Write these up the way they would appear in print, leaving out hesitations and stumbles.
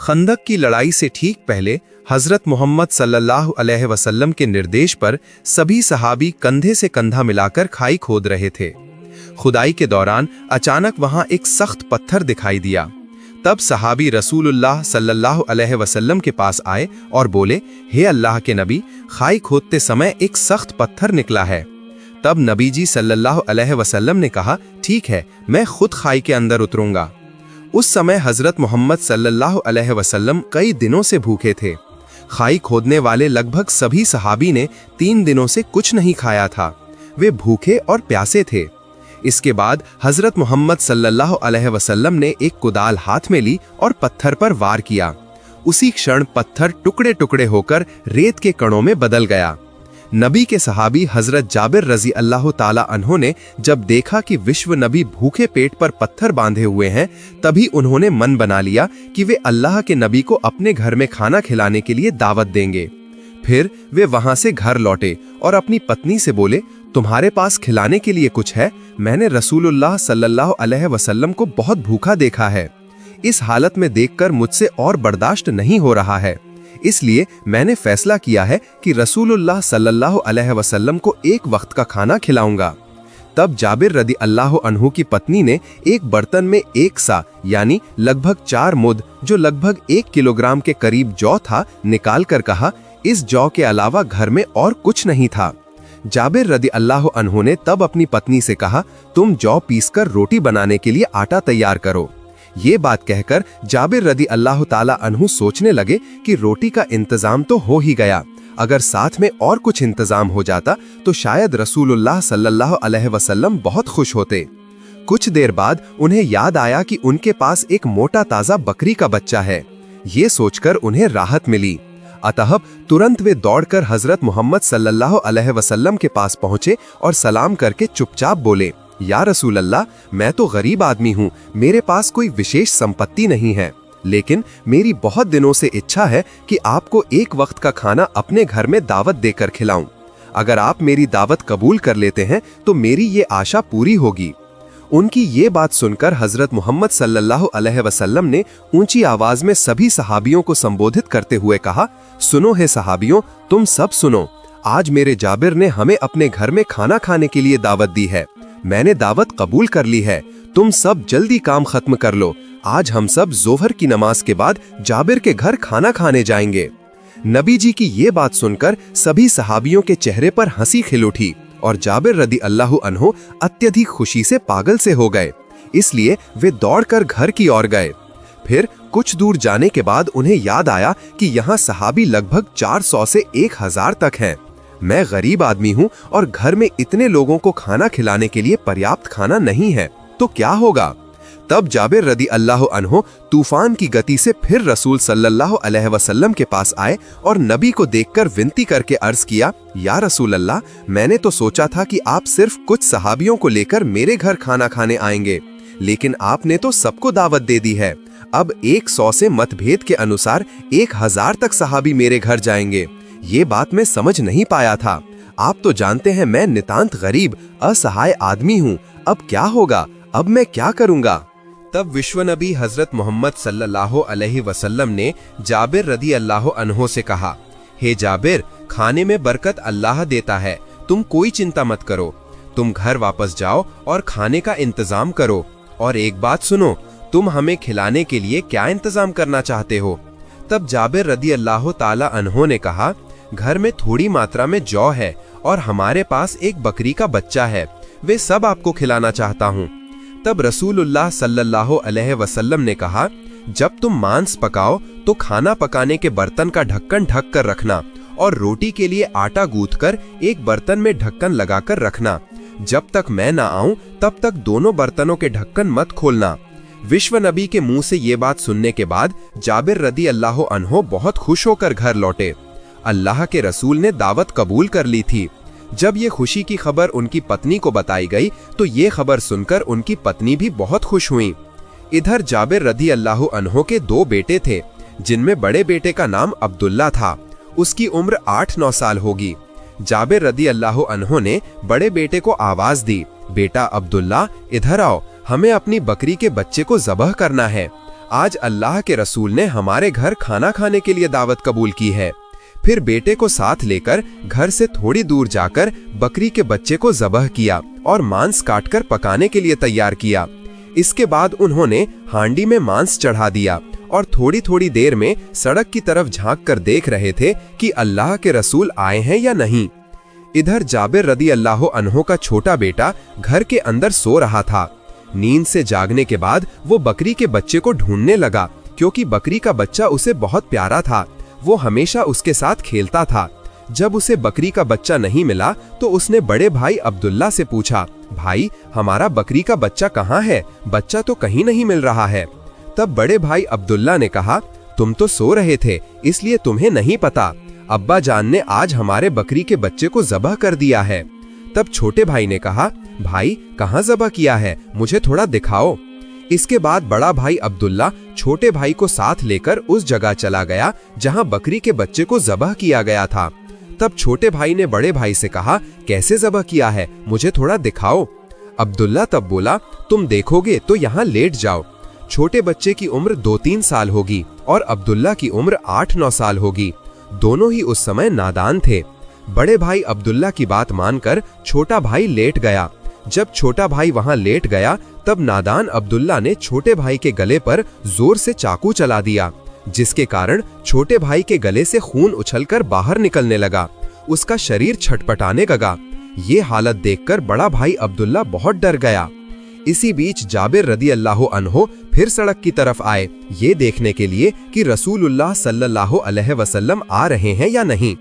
खंदक की लड़ाई से ठीक पहले हजरत मोहम्मद सल्लल्लाहु अलैहि वसल्लम के निर्देश पर सभी सहाबी कंधे से कंधा मिलाकर खाई खोद रहे थे। खुदाई के दौरान अचानक वहां एक सख्त पत्थर दिखाई दिया। तब सहाबी रसूलुल्लाह सल्लल्लाहु अलैहि वसल्लम के पास आए और बोले, हे अल्लाह के नबी, खाई खोदते समय एक सख्त पत्थर निकला है। तब नबी जी सल्लल्लाहु अलैहि वसल्लम ने कहा, ठीक है, मैं खुद खाई के अंदर उतरूंगा। उस समय हजरत मोहम्मद सल्लल्लाहु अलैहि वसल्लम कई दिनों से भूखे थे। खाई खोदने वाले लगभग सभी सहाबी ने 3 दिनों से कुछ नहीं खाया था। वे भूखे और प्यासे थे। इसके बाद हजरत मोहम्मद सल्लल्लाहु अलैहि वसल्लम ने एक कुदाल हाथ में ली और पत्थर पर वार किया। उसी क्षण पत्थर टुकड़े टुकड़े होकर रेत के कणों में बदल गया। नबी के सहाबी हजरत जाबिर रजी अल्लाह ताला अन्हो ने जब देखा कि विश्व नबी भूखे पेट पर पत्थर बांधे हुए हैं, तभी उन्होंने मन बना लिया कि वे अल्लाह के नबी को अपने घर में खाना खिलाने के लिए दावत देंगे। फिर वे वहां से घर लौटे और अपनी पत्नी से बोले, तुम्हारे पास खिलाने के लिए कुछ है? मैंने रसूलुल्लाह सल्लल्लाहु अलैहि वसल्लम को बहुत भूखा देखा है। इस हालत में देखकर मुझसे और बर्दाश्त नहीं हो रहा है। इसलिए मैंने फैसला किया है कि रसूलुल्लाह सल्लल्लाहु अलैहि वसल्लम को एक वक्त का खाना खिलाऊंगा। तब जाबिर रदी अल्लाह अन्हु की पत्नी ने एक बर्तन में 1 सा यानी लगभग 4 मुद, जो लगभग 1 किलोग्राम के करीब जौ था, निकाल कर कहा, इस जौ के अलावा घर में और कुछ नहीं था। जाबिर रदी अल्लाह अन्हु ने तब अपनी पत्नी से कहा, तुम जौ पीसकर रोटी बनाने के लिए आटा तैयार करो। ये बात कहकर जाबिर रदी अल्लाह ताला अन्हु सोचने लगे कि रोटी का इंतजाम तो हो ही गया, अगर साथ में और कुछ इंतजाम हो जाता तो शायद रसूलुल्लाह सल्लल्लाहु अलैहि वसल्लम बहुत खुश होते। कुछ देर बाद उन्हें याद आया कि उनके पास एक मोटा ताजा बकरी का बच्चा है। ये सोचकर उन्हें राहत मिली। अतः तुरंत वे दौड़कर हजरत मोहम्मद सल्लल्लाहु अलैहि वसल्लम के पास पहुंचे और सलाम करके चुपचाप बोले, या रसूल अल्लाह, मैं तो गरीब आदमी हूँ, मेरे पास कोई विशेष संपत्ति नहीं है, लेकिन मेरी बहुत दिनों से इच्छा है कि आपको एक वक्त का खाना अपने घर में दावत देकर खिलाऊं। अगर आप मेरी दावत कबूल कर लेते हैं तो मेरी ये आशा पूरी होगी। उनकी ये बात सुनकर हजरत मोहम्मद सल्लल्लाहु अलैहि वसल्लम ने ऊंची आवाज में सभी सहाबियों को संबोधित करते हुए कहा, सुनो है सहाबियों, तुम सब सुनो। आज मेरे जाबिर ने हमें अपने घर में खाना खाने के लिए दावत दी है। मैंने दावत कबूल कर ली है। तुम सब जल्दी काम खत्म कर लो। आज हम सब जोहर की नमाज के बाद जाबिर के घर खाना खाने जाएंगे। नबी जी की ये बात सुनकर सभी सहाबियों के चेहरे पर हंसी खिल उठी और जाबिर रदी अल्लाह अन्हु अत्यधिक खुशी से पागल से हो गए। इसलिए वे दौड़कर घर की ओर गए। फिर कुछ दूर जाने के बाद उन्हें याद आया कि यहाँ सहाबी लगभग 400 से 1000 तक हैं। मैं गरीब आदमी हूँ और घर में इतने लोगों को खाना खिलाने के लिए पर्याप्त खाना नहीं है, तो क्या होगा? तब जाबिर रदी अल्लाह अन्हु तूफान की गति से फिर रसूल सल्लल्लाहु अलैहि वसल्लम के पास आए और नबी को देखकर विनती करके अर्ज किया, या रसूल अल्लाह, मैंने तो सोचा था कि आप सिर्फ कुछ सहाबियों को लेकर मेरे घर खाना खाने आएंगे, लेकिन आपने तो सबको दावत दे दी है। अब 100 से मतभेद के अनुसार 1000 तक सहाबी मेरे घर जाएंगे। ये बात मैं समझ नहीं पाया था। आप तो जानते हैं मैं नितांत गरीब असहाय आदमी हूँ। अब क्या होगा? अब मैं क्या करूँगा? तब विश्व नबी हजरत मोहम्मद सल्लल्लाहु अलैहि वसल्लम ने जाबिर रदी अल्लाह अन्हो से कहा, हे जाबिर, खाने में बरकत अल्लाह देता है, तुम कोई चिंता मत करो। तुम घर वापस जाओ और खाने का इंतजाम करो। और एक बात सुनो, तुम हमें खिलाने के लिए क्या इंतजाम करना चाहते हो? तब जाबिर रदी अल्लाह ताला अन्हो ने कहा, घर में थोड़ी मात्रा में जौ है और हमारे पास एक बकरी का बच्चा है, वे सब आपको खिलाना चाहता हूँ। तब रसूलुल्लाह सल्लल्लाहु अलैहि वसल्लम ने कहा, जब तुम मांस पकाओ तो खाना पकाने के बर्तन का ढक्कन ढक कर रखना और रोटी के लिए आटा गूंथकर एक बर्तन में ढक्कन लगाकर रखना। जब तक मैं ना आऊं तब तक दोनों बर्तनों के ढक्कन मत खोलना। विश्व नबी के मुंह से ये बात सुनने के बाद जाबिर रदी अल्लाह अन्हो बहुत खुश होकर घर लौटे। अल्लाह के रसूल ने दावत कबूल कर ली थी। जब ये खुशी की खबर उनकी पत्नी को बताई गई तो ये खबर सुनकर उनकी पत्नी भी बहुत खुश हुई। इधर जाबिर रदी अल्लाह अन्हो के 2 बेटे थे, जिनमें बड़े बेटे का नाम अब्दुल्ला था। उसकी उम्र 8-9 साल होगी। जाबिर रदी अल्लाह अन्हो ने बड़े बेटे को आवाज दी, बेटा अब्दुल्ला, इधर आओ, हमें अपनी बकरी के बच्चे को ज़बह करना है। आज अल्लाह के रसूल ने हमारे घर खाना खाने के लिए दावत कबूल की है। फिर बेटे को साथ लेकर घर से थोड़ी दूर जाकर बकरी के बच्चे को ज़बह किया और मांस काटकर पकाने के लिए तैयार किया। इसके बाद उन्होंने हांडी में मांस चढ़ा दिया और थोड़ी थोड़ी देर में सड़क की तरफ झांक कर देख रहे थे कि अल्लाह के रसूल आए हैं या नहीं। इधर जाबिर रदी अल्लाह अन्हो का छोटा बेटा घर के अंदर सो रहा था। नींद से जागने के बाद वो बकरी के बच्चे को ढूंढने लगा, क्योंकि बकरी का बच्चा उसे बहुत प्यारा था। वो हमेशा उसके साथ खेलता था। जब उसे बकरी का बच्चा नहीं मिला तो उसने बड़े भाई अब्दुल्ला से पूछा, भाई हमारा बकरी का बच्चा कहाँ है? बच्चा तो कहीं नहीं मिल रहा है। तब बड़े भाई अब्दुल्ला ने कहा, तुम तो सो रहे थे इसलिए तुम्हें नहीं पता। अब्बा जान ने आज हमारे बकरी के बच्चे को ज़बह कर दिया है। तब छोटे भाई ने कहा, भाई कहाँ ज़बह किया है, मुझे थोड़ा दिखाओ। इसके बाद बड़ा भाई अब्दुल्ला छोटे भाई को साथ लेकर उस जगह चला गया जहां बकरी के बच्चे को ज़बह किया गया था। तब छोटे भाई ने बड़े भाई से कहा, कैसे ज़बह किया है, मुझे थोड़ा दिखाओ। अब्दुल्ला तब बोला, तुम देखोगे तो यहाँ लेट जाओ। छोटे बच्चे की उम्र 2-3 साल होगी और अब्दुल्ला की उम्र 8-9 साल होगी। दोनों ही उस समय नादान थे। बड़े भाई अब्दुल्ला की बात मानकर छोटा भाई लेट गया। जब छोटा भाई वहां लेट गया तब नादान अब्दुल्ला ने छोटे भाई के गले पर जोर से चाकू चला दिया, जिसके कारण छोटे भाई के गले से खून उछलकर बाहर निकलने लगा। उसका शरीर छटपटाने लगा। ये हालत देखकर बड़ा भाई अब्दुल्ला बहुत डर गया। इसी बीच जाबिर रदी अल्लाह अन्हो फिर सड़क की तरफ आए, ये देखने के लिए कि रसूलुल्लाह सल्लल्लाहु अलैहि वसल्लम आ रहे हैं या नहीं।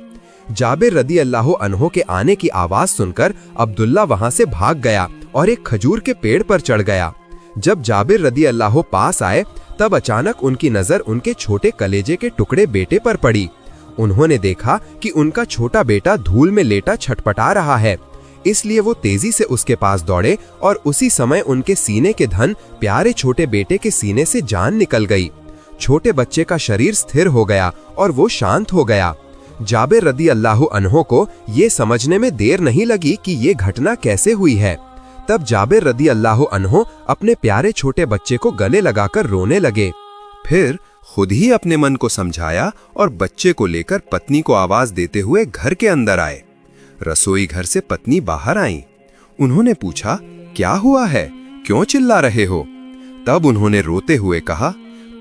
जाबिर रदी अल्लाह अन्हो के आने की आवाज सुनकर अब्दुल्ला वहां से भाग गया और एक खजूर के पेड़ पर चढ़ गया। जब जाबिर रदी अल्लाह पास आए तब अचानक उनकी नजर उनके छोटे कलेजे के टुकड़े बेटे पर पड़ी। उन्होंने देखा कि उनका छोटा बेटा धूल में लेटा छटपटा रहा है, इसलिए वो तेजी से उसके पास दौड़े और उसी समय उनके सीने के धन प्यारे छोटे बेटे के सीने से जान निकल गई। छोटे बच्चे का शरीर स्थिर हो गया और वो शांत हो गया। जाबिर रदी अल्लाह अन्हो को ये समझने में देर नहीं लगी कि ये घटना कैसे हुई है। तब जाबिर रदी अल्लाह अन्हो अपने प्यारे छोटे बच्चे को गले लगाकर रोने लगे। फिर खुद ही अपने मन को समझाया और बच्चे को लेकर पत्नी को आवाज देते हुए घर के अंदर आए। रसोई घर से पत्नी बाहर आई। उन्होंने पूछा, क्या हुआ है, क्यों चिल्ला रहे हो? तब उन्होंने रोते हुए कहा,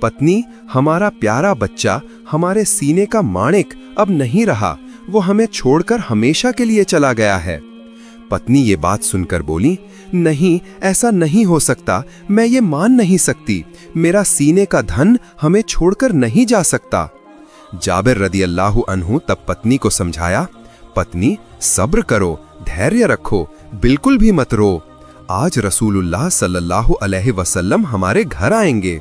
पत्नी हमारा प्यारा बच्चा, हमारे सीने का माणिक अब नहीं रहा, वो हमें छोड़कर हमेशा के लिए चला गया है। पत्नी ये बात सुनकर बोली, नहीं ऐसा नहीं हो सकता, मैं ये मान नहीं सकती, मेरा सीने का धन हमें छोड़कर नहीं जा सकता। जाबिर रदी अल्लाह अन्हु तब पत्नी को समझाया, पत्नी सब्र करो, धैर्य रखो, बिल्कुल भी मत रो। आज रसूलुल्लाह सल्लल्लाहु अलैहि वसल्लम हमारे घर आएंगे।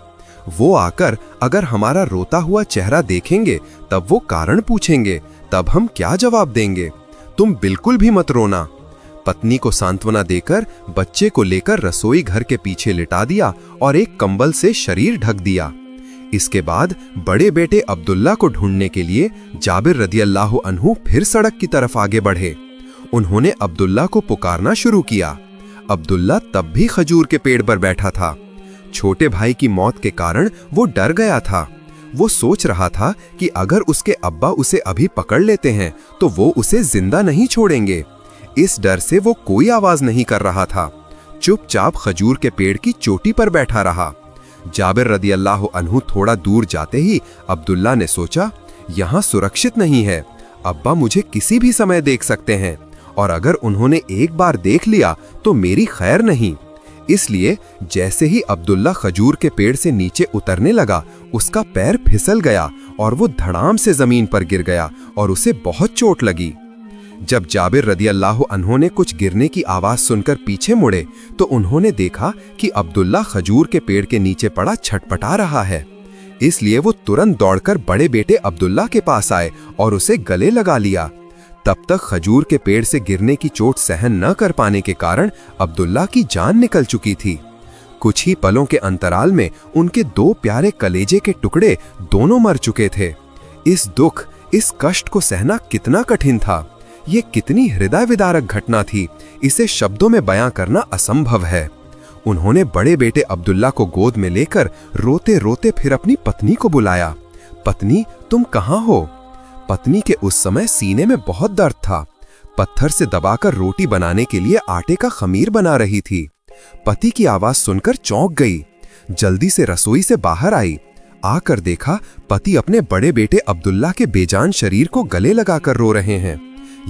वो आकर अगर हमारा रोता हुआ चेहरा देखेंगे तब वो कारण पूछेंगे, तब हम क्या जवाब देंगे? तुम बिल्कुल भी मत रोना। पत्नी को सांत्वना देकर बच्चे को लेकर रसोई घर के पीछे लिटा दिया और एक कंबल से शरीर ढक दिया। इसके बाद बड़े बेटे अब्दुल्ला को ढूंढने के लिए जाबिर रदी अल्लाह अन्हु फिर सड़क की तरफ आगे बढ़े। उन्होंने अब्दुल्ला को पुकारना शुरू किया। अब्दुल्ला तब भी खजूर के पेड़ पर बैठा था। छोटे भाई की मौत के कारण वो डर गया था। वो सोच रहा था कि अगर उसके अब्बा उसे अभी पकड़ लेते हैं तो वो उसे जिंदा नहीं छोड़ेंगे। इस डर से वो कोई आवाज नहीं कर रहा था, चुपचाप खजूर के पेड़ की चोटी पर बैठा रहा। जाबिर रदी अल्लाह अन्हु थोड़ा दूर जाते ही अब्दुल्ला ने सोचा, यहाँ सुरक्षित नहीं है, अब्बा मुझे किसी भी समय देख सकते हैं और अगर उन्होंने एक बार देख लिया तो मेरी खैर नहीं। इसलिए जैसे ही अब्दुल्ला खजूर के पेड़ से नीचे उतरने लगा, उसका पैर फिसल गया और वो धड़ाम से जमीन पर गिर गया और उसे बहुत चोट लगी। जब जाबिर रदी अल्लाह अन्हो ने कुछ गिरने की आवाज सुनकर पीछे मुड़े तो उन्होंने देखा कि अब्दुल्ला खजूर के पेड़ के नीचे पड़ा छटपटा रहा है। इसलिए वो तुरंत दौड़कर बड़े बेटे अब्दुल्ला के पास आए और उसे गले लगा लिया। तब तक खजूर के पेड़ से गिरने की चोट सहन न कर पाने के कारण अब्दुल्ला की जान निकल चुकी थी। कुछ ही पलों के अंतराल में उनके 2 प्यारे कलेजे के टुकड़े दोनों मर चुके थे। इस दुख, इस कष्ट को सहना कितना कठिन था। ये कितनी हृदय विदारक घटना थी, इसे शब्दों में बयां करना असंभव है। उन्होंने बड़े बेटे अब्दुल्ला को गोद में लेकर रोते रोते फिर अपनी पत्नी को बुलाया। पत्नी, तुम कहाँ हो? पत्नी के उस समय सीने में बहुत दर्द था। पत्थर से दबाकर रोटी बनाने के लिए आटे का खमीर बना रही थी। पति की आवाज सुनकर चौंक गई। जल्दी से रसोई से बाहर आई। आकर देखा पति अपने बड़े बेटे अब्दुल्ला के बेजान शरीर को गले लगाकर रो रहे हैं।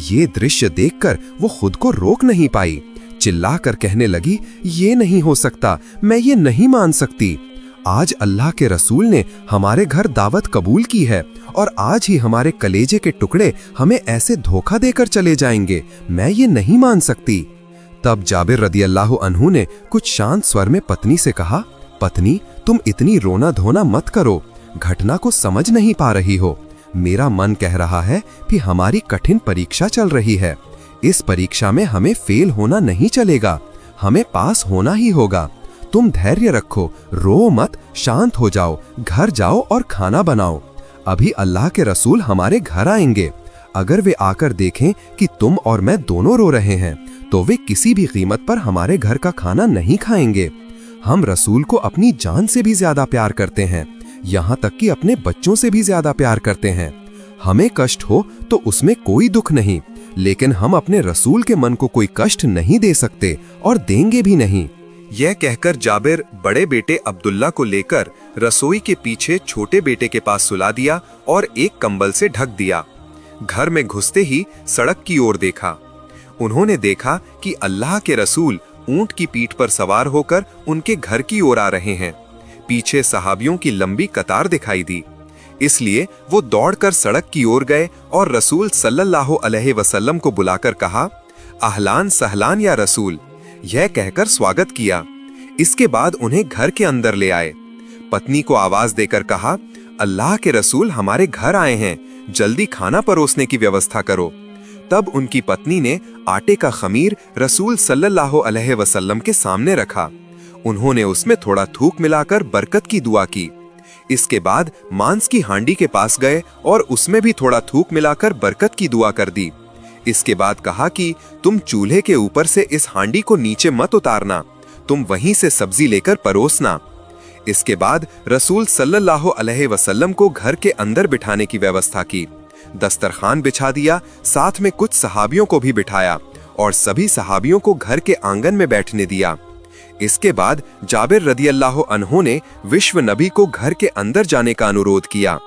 ये दृश्य देखकर वो खुद को रोक नहीं पाई। चिल्लाकर कहने लगी, ये नहीं हो सकता, मैं ये नहीं मान सकती। आज अल्लाह के रसूल ने हमारे घर दावत कबूल की है और आज ही हमारे कलेजे के टुकड़े हमें ऐसे धोखा देकर चले जाएंगे। मैं ये नहीं मान सकती। तब जाबिर रदियल्लाहु अन्हु ने कुछ शांत स्वर में पत्नी से कहा, पत्नी, तुम इतनी रोना धोना मत करो। घटना को समझ नहीं पा रही हो। मेरा मन कह रहा है कि हमारी कठिन परीक्षा चल रही है। इस परीक्षा में हमें फेल होना नहीं चलेगा, हमें पास होना ही होगा। तुम धैर्य रखो, रो मत, शांत हो जाओ, घर जाओ और खाना बनाओ। अभी अल्लाह के रसूल हमारे घर आएंगे। अगर वे आकर देखें कि तुम और मैं दोनों रो रहे हैं तो वे किसी भी कीमत पर हमारे घर का खाना नहीं खाएंगे। हम रसूल को अपनी जान से भी ज्यादा प्यार करते हैं, यहाँ तक कि अपने बच्चों से भी ज्यादा प्यार करते हैं। हमें कष्ट हो तो उसमें कोई दुख नहीं, लेकिन हम अपने रसूल के मन को कोई कष्ट नहीं दे सकते और देंगे भी नहीं। यह कहकर जाबिर बड़े बेटे अब्दुल्ला को लेकर रसोई के पीछे छोटे बेटे के पास सुला दिया और एक कंबल से ढक दिया। घर में घुसते ही सड़क की ओर देखा। उन्होंने देखा कि अल्लाह के रसूल ऊंट की पीठ पर सवार होकर उनके घर की ओर आ रहे हैं। पीछे सहाबियों की लंबी कतार दिखाई दी। इसलिए वो दौड़कर सड़क की ओर गए और रसूल सल्लल्लाहु अलैहि वसल्लम को बुलाकर कहा, अहलान सहलान या रसूल, यह कहकर स्वागत किया। इसके बाद उन्हें घर के अंदर ले आए। पत्नी को आवाज देकर कहा, अल्लाह के रसूल हमारे घर आए हैं, जल्दी खाना परोसने की व्यवस्था करो। तब उनकी पत्नी ने आटे का खमीर रसूल सल्लल्लाहु अलैहि वसल्लम के सामने रखा। उन्होंने उसमें थोड़ा थूक मिलाकर बरकत की दुआ की। इसके बाद मांस की हांडी के पास गए और उसमें भी थोड़ा थूक मिलाकर बरकत की दुआ कर दी। इसके बाद कहा कि तुम चूल्हे के ऊपर से इस हांडी को नीचे मत उतारना, तुम वहीं से सब्जी लेकर परोसना। इसके बाद रसूल सल्लल्लाहु अलैहि वसल्लम को घर के अंदर बिठाने की व्यवस्था की। दस्तरखान बिछा दिया, साथ में कुछ सहाबियों को भी बिठाया और सभी सहाबियों को घर के आंगन में बैठने दिया। इसके बाद जाबिर रदियल्लाहु अन्हु ने विश्व नबी को घर के अंदर जाने का अनुरोध किया।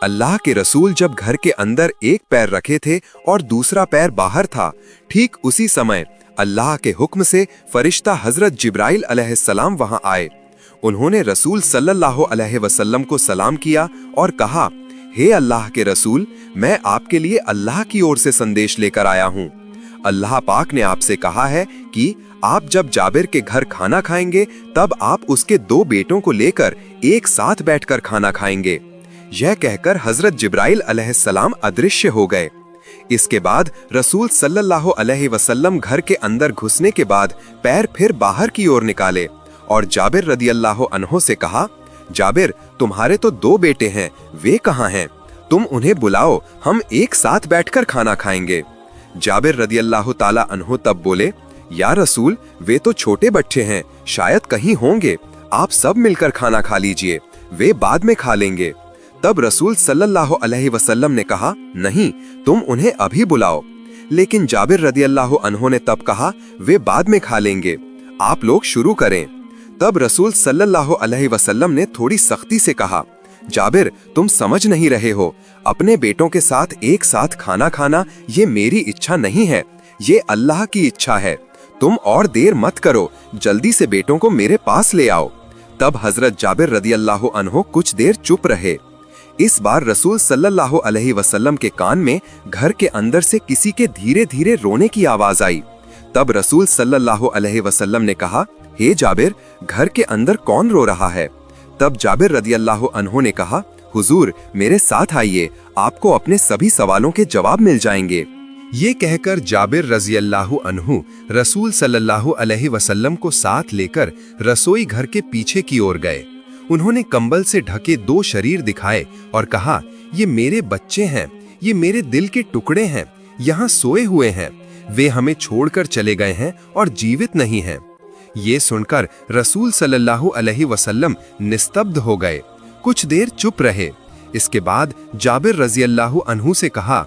अल्लाह के रसूल जब घर के अंदर एक पैर रखे थे और दूसरा पैर बाहर था, ठीक उसी समय अल्लाह के हुक्म से फरिश्ता हजरत जिब्राइल अलैहिस्सलाम वहां आए। उन्होंने रसूल सल्लल्लाहु अलैहि वसल्लम को सलाम किया और कहा, हे अल्लाह के रसूल, मैं आपके लिए अल्लाह की ओर से संदेश लेकर आया हूँ। अल्लाह पाक ने आपसे कहा है कि आप जब जाबिर के घर खाना खाएंगे तब आप उसके 2 बेटों को लेकर एक साथ बैठकर खाना खाएंगे। यह कहकर हजरत जिब्राइल अलैहिस्सलाम अदृश्य हो गए। इसके बाद रसूल सल्लल्लाहु अलैहि वसल्लम घर के अंदर घुसने के बाद पैर फिर बाहर की ओर निकाले और जाबिर रदियल्लाहु अन्हु से कहा, जाबिर, तुम्हारे तो 2 बेटे हैं, वे कहाँ हैं? तुम उन्हें बुलाओ, हम एक साथ बैठकर खाना खाएंगे। जाबिर रदियल्लाहु ताला अन्हु तब बोले, या रसूल, वे तो छोटे बच्चे हैं, शायद कहीं होंगे, आप सब मिलकर खाना खा लीजिए, वे बाद में खा लेंगे। तब रसूल सल्लल्लाहु अलैहि वसल्लम ने कहा, नहीं, तुम उन्हें अभी बुलाओ। लेकिन जाबिर रदियल्लाहु अन्हु ने तब कहा, वे बाद में खा लेंगे, आप लोग शुरू करें। तब रसूल सल्लल्लाहु अलैहि वसल्लम ने थोड़ी सख्ती से कहा, जाबिर, तुम समझ नहीं रहे हो, अपने बेटों के साथ एक साथ खाना खाना ये मेरी इच्छा नहीं है, ये अल्लाह की इच्छा है। तुम और देर मत करो, जल्दी से बेटों को मेरे पास ले आओ। तब हजरत जाबिर रदियल्लाहु अन्हु कुछ देर चुप रहे। इस बार रसूल सल्लल्लाहु अलैहि वसल्लम के कान में घर के अंदर से किसी के धीरे धीरे रोने की आवाज आई। तब रसूल सल्लल्लाहु अलैहि वसल्लम ने कहा, हे जाबिर, घर के अंदर कौन रो रहा है? तब जाबिर रदियल्लाहु अन्हु ने कहा, हुजूर, मेरे साथ आइए, आपको अपने सभी सवालों के जवाब मिल जाएंगे। ये कहकर जाबिर रज़ियल्लाहु अन्हु रसूल सल्लल्लाहु अलैहि वसल्लम को साथ लेकर रसोई घर के पीछे की ओर गए। उन्होंने कंबल से ढके 2 शरीर दिखाए और कहा, ये मेरे बच्चे हैं, ये मेरे दिल के टुकड़े हैं, यहाँ सोए हुए हैं, वे हमें छोड़कर चले गए हैं और जीवित नहीं हैं। ये सुनकर रसूल सल्लल्लाहु अलैहि वसल्लम निस्तब्ध हो गए। कुछ देर चुप रहे। इसके बाद जाबिर रज़ियल्लाहु अन्हु से कहा,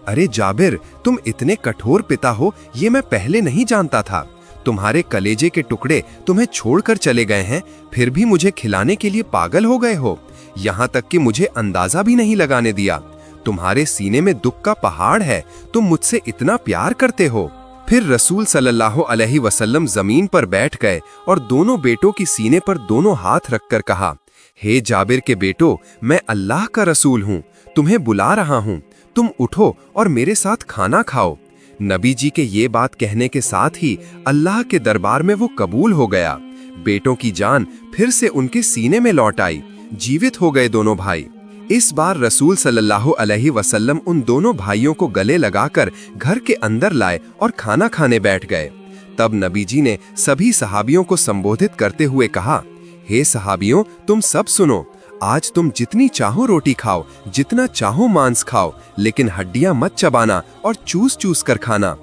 अरे जाबिर, तुम इतने कठोर पिता हो ये मैं पहले नहीं जानता था। तुम्हारे कलेजे के टुकड़े तुम्हें छोड़कर चले गए हैं, फिर भी मुझे खिलाने के लिए पागल हो गए हो। यहाँ तक कि मुझे अंदाजा भी नहीं लगाने दिया। तुम्हारे सीने में दुख का पहाड़ है, तुम मुझसे इतना प्यार करते हो। फिर रसूल सल्लल्लाहु अलैहि वसल्लम जमीन पर बैठ गए और दोनों बेटों की सीने पर दोनों हाथ रखकर कहा, हे जाबिर के बेटो, मैं अल्लाह का रसूल हूँ, तुम्हें बुला रहा हूँ, तुम उठो और मेरे साथ खाना खाओ। नबी जी के ये बात कहने के साथ ही अल्लाह के दरबार में वो कबूल हो गया। बेटों की जान फिर से उनके सीने में लौट आई, जीवित हो गए दोनों भाई। इस बार रसूल सल्लल्लाहु अलैहि वसल्लम उन दोनों भाइयों को गले लगाकर घर के अंदर लाए और खाना खाने बैठ गए। तब नबी जी ने सभी सहाबियों को संबोधित करते हुए कहा, हे सहाबियों, तुम सब सुनो। आज तुम जितनी चाहो रोटी खाओ, जितना चाहो मांस खाओ, लेकिन हड्डियां मत चबाना और चूस चूस कर खाना।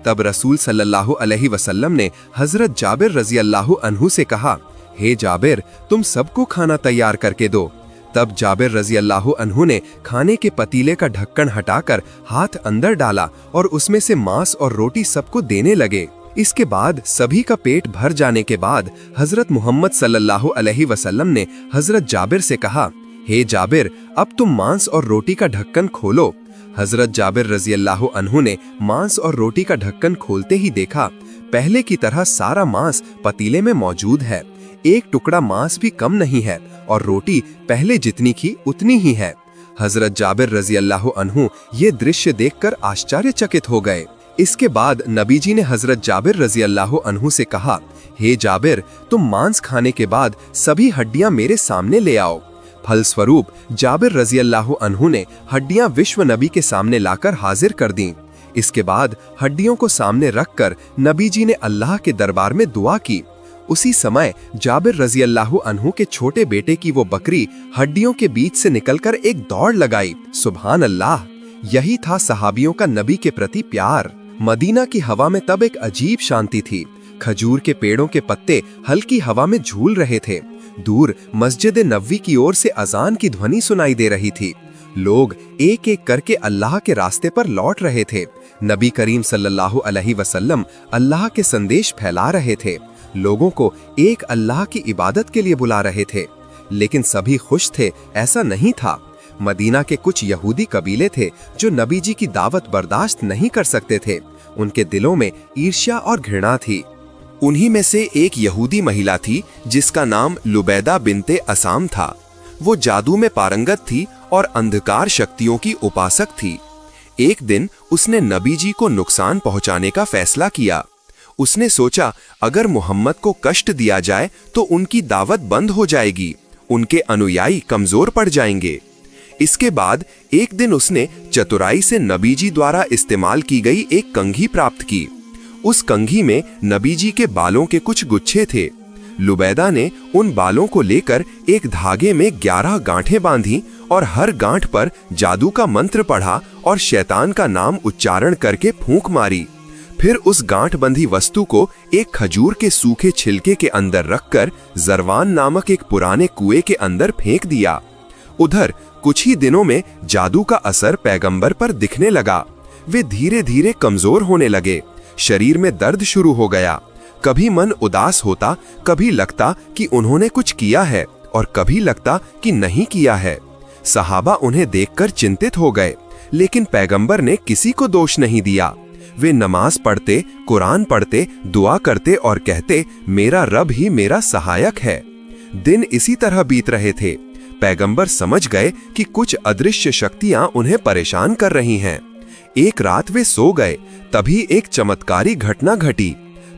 तब रसूल सल्लल्लाहु अलैहि वसल्लम ने हजरत जाबिर रज़ियल्लाहु अन्हु से कहा, हे जाबिर, तुम सबको खाना तैयार करके दो। तब जाबिर रज़ियल्लाहु अन्हु ने खाने के पतीले का ढक्कन हटाकर हाथ अंदर डाला और उसमें से मांस और रोटी सबको देने लगे। इसके बाद सभी का पेट भर जाने के बाद हजरत मोहम्मद सल्लल्लाहु अलैहि वसल्लम ने हजरत जाबिर से कहा, हे जाबिर, अब तुम मांस और रोटी का ढक्कन खोलो। हजरत जाबिर रज़ियल्लाहु अन्हु ने मांस और रोटी का ढक्कन खोलते ही देखा, पहले की तरह सारा मांस पतीले में मौजूद है, एक टुकड़ा मांस भी कम नहीं है और रोटी पहले जितनी की उतनी ही है। हजरत जाबिर रज़ियल्लाहु अन्हु ये दृश्य देखकर आश्चर्यचकित हो गए। इसके बाद नबी जी ने हजरत जाबिर रज़ियल्लाहु अन्हु से कहा, हे जाबिर, तुम मांस खाने के बाद सभी हड्डियां मेरे सामने ले आओ। फलस्वरूप जाबिर रज़ियल्लाहु अन्हु ने हड्डियां विश्व नबी के सामने लाकर हाजिर कर दी। इसके बाद हड्डियों को सामने रखकर नबी जी ने अल्लाह के दरबार में दुआ की। उसी समय जाबिर रज़ियल्लाहु अन्हु के छोटे बेटे की वो बकरी हड्डियों के बीच से निकलकर एक दौड़ लगाई। सुभान अल्लाह! यही था सहाबियों का नबी के प्रति प्यार। मदीना की हवा में तब एक अजीब शांति थी। खजूर के पेड़ों के पत्ते हल्की हवा में झूल रहे थे। दूर मस्जिद नबवी की ओर से अजान की ध्वनि सुनाई दे रही थी। लोग एक एक करके अल्लाह के रास्ते पर लौट रहे थे। नबी करीम सल्लल्लाहु अलैहि वसल्लम अल्लाह के संदेश फैला रहे थे, लोगों को एक अल्लाह की इबादत के लिए बुला रहे थे। लेकिन सभी खुश थे, ऐसा नहीं था। मदीना के कुछ यहूदी कबीले थे जो नबी जी की दावत बर्दाश्त नहीं कर सकते थे। उनके दिलों में ईर्ष्या और घृणा थी। उन्हीं में से एक यहूदी महिला थी जिसका नाम लुबैदा बिन्ते असाम था। वो जादू में पारंगत थी और अंधकार शक्तियों की उपासक थी। एक दिन उसने नबी जी को नुकसान पहुंचाने का फैसला किया। उसने सोचा, अगर मोहम्मद को कष्ट दिया जाए तो उनकी दावत बंद हो जाएगी, उनके अनुयायी कमजोर पड़ जाएंगे। इसके बाद एक दिन उसने चतुराई से नबी जी द्वारा इस्तेमाल की गई एक कंघी प्राप्त की। उस कंघी में नबी जी के बालों के कुछ गुच्छे थे। लुबैदा ने उन बालों को लेकर एक धागे में 11 गांठें बांधी और हर गांठ पर जादू का मंत्र पढ़ा और शैतान का नाम उच्चारण करके फूंक मारी। फिर उस गांठ बंधी वस्तु को एक खजूर के सूखे छिलके के अंदर रखकर जरवान नामक एक पुराने कुएं के अंदर फेंक दिया। उधर कुछ ही दिनों में जादू का असर पैगंबर पर दिखने लगा। वे धीरे धीरे कमजोर होने लगे। शरीर में दर्द शुरू हो गया। कभी मन उदास होता, कभी लगता कि उन्होंने कुछ किया है और कभी लगता कि नहीं किया है। सहाबा उन्हें देखकर चिंतित हो गए, लेकिन पैगंबर ने किसी को दोष नहीं दिया। वे नमाज पढ़ते, कुरान पढ़ते, दुआ करते और कहते, मेरा रब ही मेरा सहायक है। दिन इसी तरह बीत रहे थे। पैगंबर समझ गए कि कुछ अदृश्य शक्तियां उन्हें परेशान कर रही हैं। एक रात वे सो गए, तभी एक चमत्कारी घटना घटी।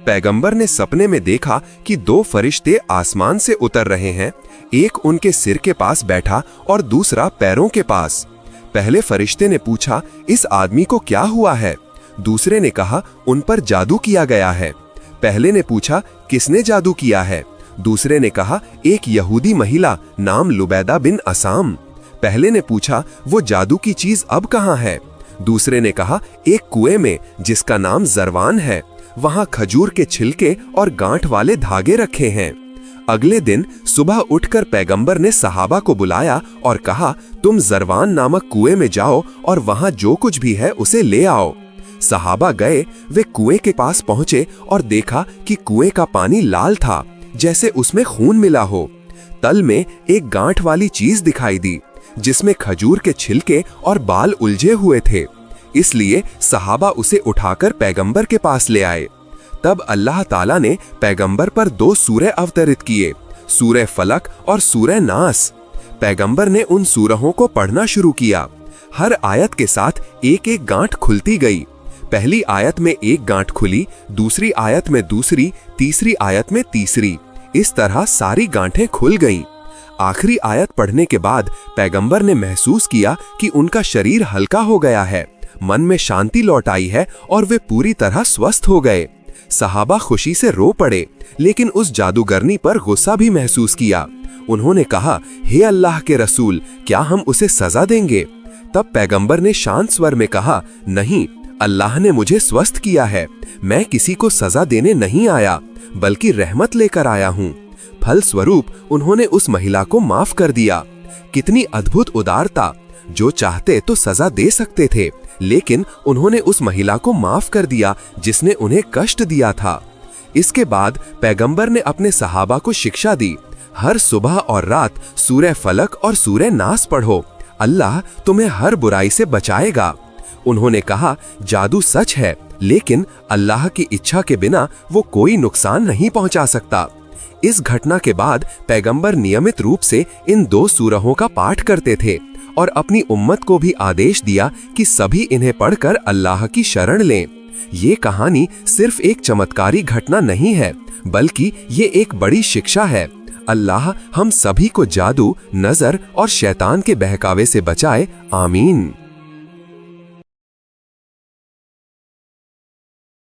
पैगंबर ने सपने में देखा कि 2 फरिश्ते आसमान से उतर रहे हैं। एक उनके सिर के पास बैठा और दूसरा पैरों के पास। पहले फरिश्ते ने पूछा, इस आदमी को क्या हुआ है? दूसरे ने कहा, उन पर जादू किया गया है। पहले ने पूछा, किसने जादू किया है? दूसरे ने कहा, एक यहूदी महिला नाम लुबैदा बिन असाम। पहले ने पूछा, वो जादू की चीज अब कहाँ है? दूसरे ने कहा, एक कुएं में जिसका नाम जरवान है। वहां खजूर के छिलके और गांठ वाले धागे रखे हैं। अगले दिन सुबह उठकर पैगंबर ने सहाबा को बुलाया और कहा, तुम जरवान नामक कुएं में जाओ और वहां जो कुछ भी है उसे ले आओ। सहाबा गए, वे कुएं के पास पहुंचे और देखा कि कुएं का पानी लाल था, जैसे उसमें खून मिला हो। तल में एक गांठ वाली चीज दिखाई दी, जिसमें खजूर के छिलके और बाल उलझे हुए थे। इसलिए सहाबा उसे उठाकर पैगंबर के पास ले आए। तब अल्लाह ताला ने पैगंबर पर 2 सूरह अवतरित किए, सूरह फलक और सूरह नास। पैगंबर ने उन सूरहों को पढ़ना शुरू किया। हर आयत के साथ एक एक गांठ खुलती गई। पहली आयत में एक गांठ खुली, दूसरी आयत में दूसरी, तीसरी आयत में तीसरी। इस तरह सारी गांठें खुल गईं। आखिरी आयत पढ़ने के बाद पैगंबर ने महसूस किया कि उनका शरीर हल्का हो गया है, मन में शांति लौट आई है और वे पूरी तरह स्वस्थ हो गए। सहाबा खुशी से रो पड़े, लेकिन उस जादूगरनी पर गुस्सा भी महसूस किया। उन्होंने कहा, हे अल्लाह के रसूल, क्या हम उसे सजा देंगे? तब पैगंबर ने शांत स्वर में कहा, नहीं, अल्लाह ने मुझे स्वस्थ किया है। मैं किसी को सजा देने नहीं आया, बल्कि रहमत लेकर आया हूँ। फल स्वरूप उन्होंने उस महिला को माफ कर दिया। कितनी अद्भुत उदारता! जो चाहते तो सजा दे सकते थे, लेकिन उन्होंने उस महिला को माफ कर दिया जिसने उन्हें कष्ट दिया था। इसके बाद पैगंबर ने अपने सहाबा को शिक्षा दी, हर सुबह और रात सूरह फलक और सूरह नास पढ़ो, अल्लाह तुम्हें हर बुराई से बचाएगा। उन्होंने कहा, जादू सच है, लेकिन अल्लाह की इच्छा के बिना वो कोई नुकसान नहीं पहुंचा सकता। इस घटना के बाद पैगंबर नियमित रूप से इन 2 सूरहों का पाठ करते थे और अपनी उम्मत को भी आदेश दिया कि सभी इन्हें पढ़कर अल्लाह की शरण लें। ये कहानी सिर्फ एक चमत्कारी घटना नहीं है, बल्कि ये एक बड़ी शिक्षा है। अल्लाह हम सभी को जादू, नजर और शैतान के बहकावे से बचाए। आमीन।